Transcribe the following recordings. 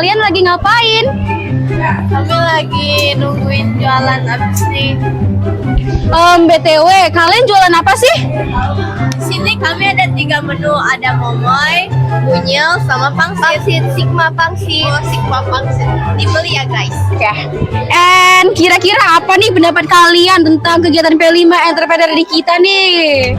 kalian lagi ngapain? Kami lagi nungguin jualan abis nih. BTW, kalian jualan apa sih? Di sini kami ada 3 menu, ada momoy, bunyel, sama pangsit. Sigma pangsit. Oh, Sigma pangsit. Dibeli ya guys. Oke. And kira-kira apa nih pendapat kalian tentang kegiatan P5 Entrepreneur di kita nih?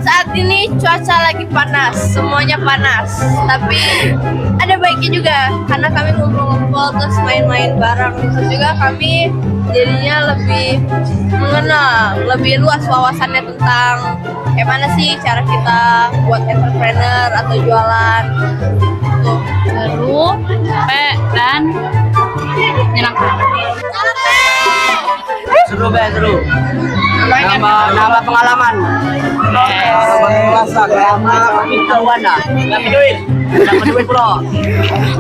Saat ini cuaca lagi panas, semuanya panas. Tapi ada baiknya juga, karena kami ngumpul-ngumpul terus main-main bareng. Terus juga kami jadinya lebih mengenal, lebih luas wawasannya tentang kayak mana sih cara kita buat entrepreneur atau jualan. Tuh. Seru, capek, dan menyenangkan. Seru be, seru. Nambah pengalaman. Masak, kita wana. Dapat duit bro.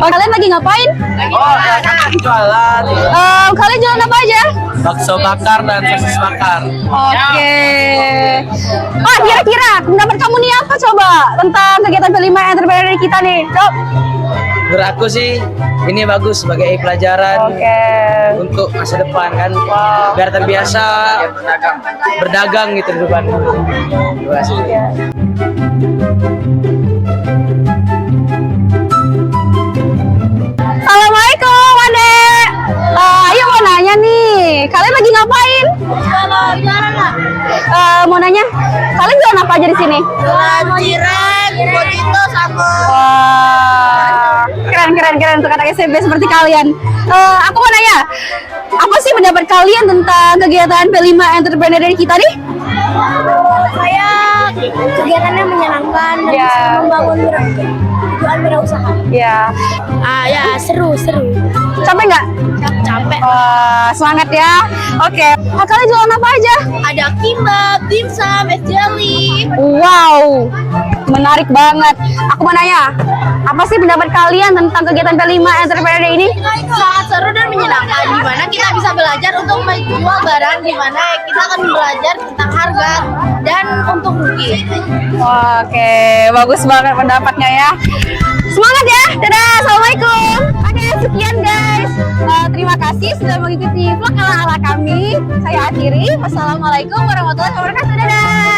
Oh, kalian lagi ngapain? Oh, jualan. Kalian jualan apa aja? Bakso bakar dan sosis bakar. Oke. Oh, kira-kira pendapat kamu nih apa coba tentang kegiatan P5 Entrepreneur kita nih? Dok. Menurut aku sih ini bagus sebagai pelajaran untuk masa depan kan. Biar terbiasa berdagang gitu di depan. Terima kasih. Assalamualaikum, Adek. Ayo mau nanya nih, kalian lagi ngapain? Jualan lah. Mau nanya, kalian jualan apa aja di sini? Jualan cireng, burrito sama Wah, keren untuk anak SMP seperti kalian. Aku mau nanya, apa sih pendapat kalian tentang kegiatan P5 Entrepreneur dari kita nih? saya kegiatannya menyenangkan dan Ya. bisa membangun tujuan wirausaha. Ya, Ya seru. capek nggak? Capek. Semangat ya. Oke, kalian jualan apa aja? Ada kimbap, dimsum, es jelly. Wow, menarik banget. Aku mau nanya, apa sih pendapat kalian tentang kegiatan P5 Entrepreneur ini? Sangat seru dan menyenangkan. Di mana kita bisa belajar untuk menjual barang, di mana kita akan belajar tentang harga dan untung rugi. Oke, bagus banget pendapatnya ya. Semangat ya. Dadah, assalamualaikum. Oke, sekian guys. Terima kasih sudah mengikuti vlog ala-ala kami. Saya akhiri. Wassalamualaikum warahmatullahi wabarakatuh. Dadah.